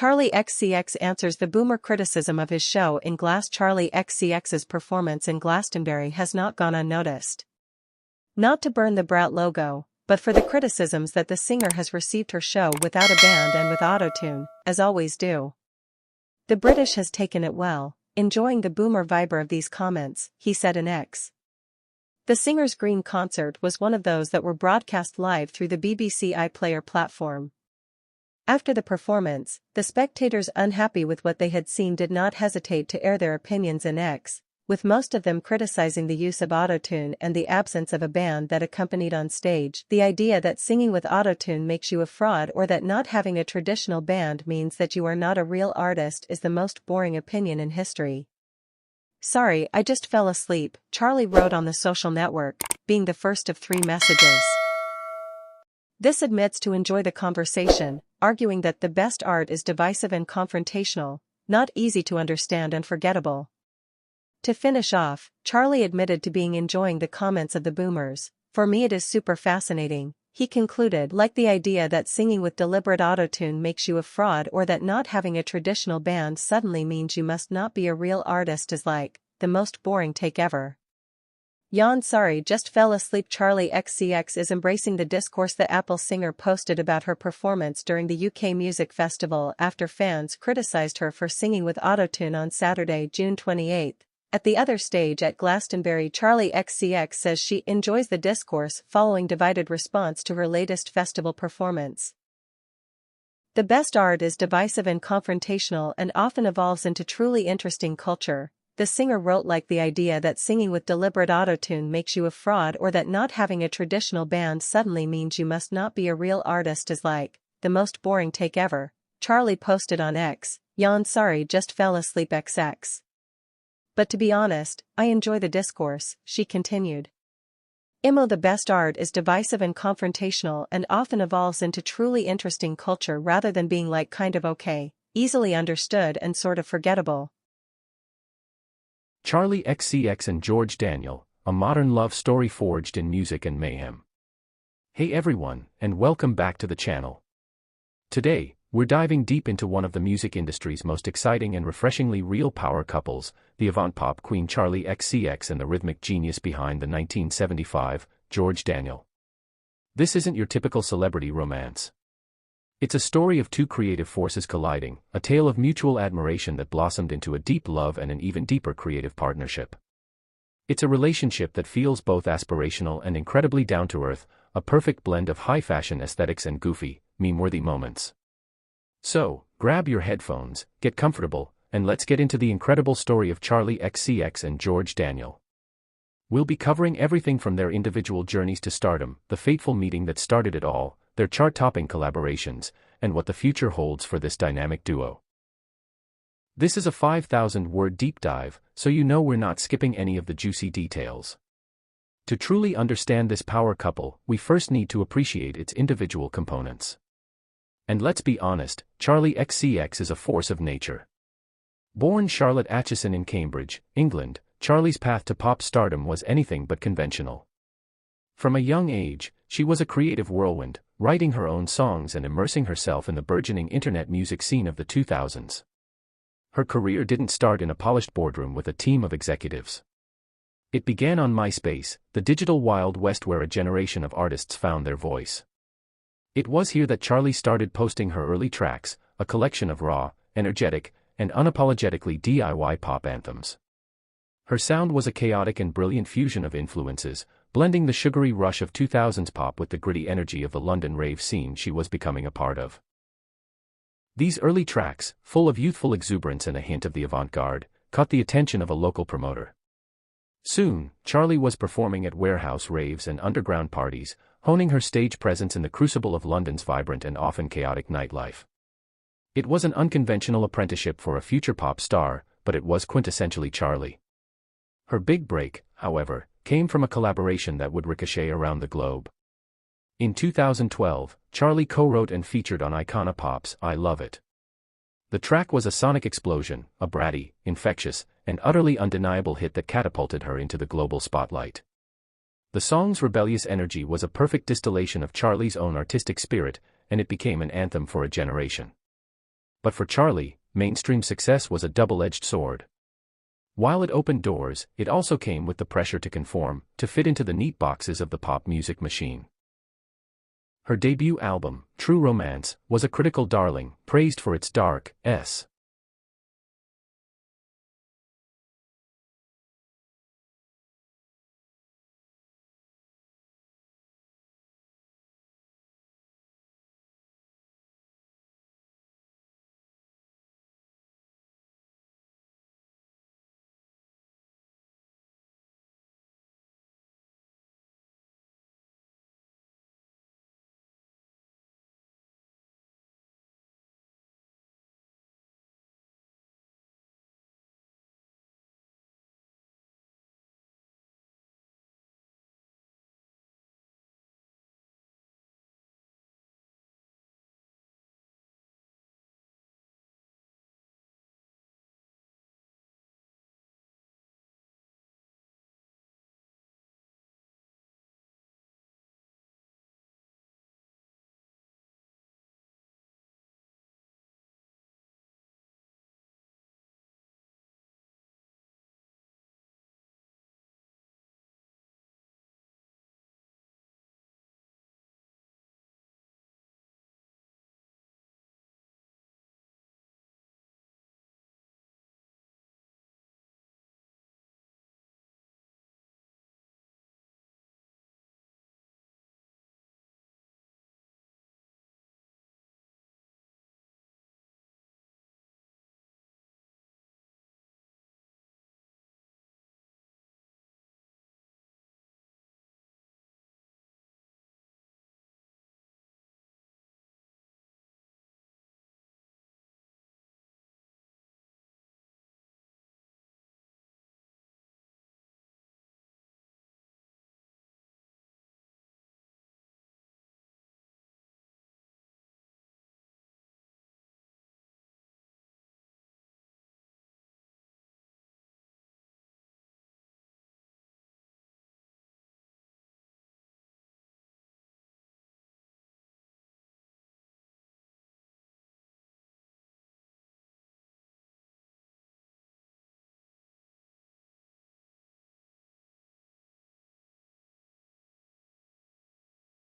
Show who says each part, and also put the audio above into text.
Speaker 1: Charli XCX answers the boomer criticism of his show in Glass. Charli XCX's performance in Glastonbury has not gone unnoticed. Not to burn the Brat logo, but for the criticisms that the singer has received her show without a band and with autotune, as always do. The British has taken it well, enjoying the boomer vibe of these comments, he said in X. The singer's Green concert was one of those that were broadcast live through the BBC iPlayer platform. After the performance, the spectators unhappy with what they had seen did not hesitate to air their opinions in X, with most of them criticizing the use of autotune and the absence of a band that accompanied on stage. The idea that singing with autotune makes you a fraud or that not having a traditional band means that you are not a real artist is the most boring opinion in history. "Sorry, I just fell asleep," Charli wrote on the social network, being the first of 3 messages. This admits to enjoy the conversation, arguing that the best art is divisive and confrontational, not easy to understand and forgettable. To finish off, Charli admitted to being enjoying the comments of the boomers. "For me it is super fascinating," he concluded, like the idea that singing with deliberate autotune makes you a fraud or that not having a traditional band suddenly means you must not be a real artist is like the most boring take ever. Yawn sorry just fell asleep. Charli XCX is embracing the discourse the Apple singer posted about her performance during the UK Music Festival after fans criticized her for singing with autotune on Saturday, June 28. At the other stage at Glastonbury, Charli XCX says she enjoys the discourse following divided response to her latest festival performance. "The best art is divisive and confrontational and often evolves into truly interesting culture," the singer wrote, like the idea that singing with deliberate autotune makes you a fraud or that not having a traditional band suddenly means you must not be a real artist is like the most boring take ever. Charli posted on X, "Yawn sorry just fell asleep XX. But to be honest, I enjoy the discourse," she continued. The best art is divisive and confrontational and often evolves into truly interesting culture rather than being like kind of okay, easily understood and sort of forgettable.
Speaker 2: Charli XCX and George Daniel, a modern love story forged in music and mayhem. Hey everyone, and welcome back to the channel. Today, we're diving deep into one of the music industry's most exciting and refreshingly real power couples, the avant-pop queen Charli XCX and the rhythmic genius behind the 1975, George Daniel. This isn't your typical celebrity romance. It's a story of 2 creative forces colliding, a tale of mutual admiration that blossomed into a deep love and an even deeper creative partnership. It's a relationship that feels both aspirational and incredibly down-to-earth, a perfect blend of high-fashion aesthetics and goofy, meme-worthy moments. So, grab your headphones, get comfortable, and let's get into the incredible story of Charli XCX and George Daniel. We'll be covering everything from their individual journeys to stardom, the fateful meeting that started it all, their chart-topping collaborations, and what the future holds for this dynamic duo. This is a 5,000-word deep dive, so you know we're not skipping any of the juicy details. To truly understand this power couple, we first need to appreciate its individual components. And let's be honest, Charli XCX is a force of nature. Born Charlotte Acheson in Cambridge, England, Charli's path to pop stardom was anything but conventional. From a young age, she was a creative whirlwind, writing her own songs and immersing herself in the burgeoning internet music scene of the 2000s. Her career didn't start in a polished boardroom with a team of executives. It began on MySpace, the digital Wild West where a generation of artists found their voice. It was here that Charli started posting her early tracks, a collection of raw, energetic, and unapologetically DIY pop anthems. Her sound was a chaotic and brilliant fusion of influences, blending the sugary rush of 2000s pop with the gritty energy of the London rave scene she was becoming a part of. These early tracks, full of youthful exuberance and a hint of the avant-garde, caught the attention of a local promoter. Soon, Charli was performing at warehouse raves and underground parties, honing her stage presence in the crucible of London's vibrant and often chaotic nightlife. It was an unconventional apprenticeship for a future pop star, but it was quintessentially Charli. Her big break, however, came from a collaboration that would ricochet around the globe. In 2012, Charli co-wrote and featured on Icona Pop's I Love It. The track was a sonic explosion, a bratty, infectious, and utterly undeniable hit that catapulted her into the global spotlight. The song's rebellious energy was a perfect distillation of Charli's own artistic spirit, and it became an anthem for a generation. But for Charli, mainstream success was a double-edged sword. While it opened doors, it also came with the pressure to conform, to fit into the neat boxes of the pop music machine. Her debut album, True Romance, was a critical darling, praised for its dark,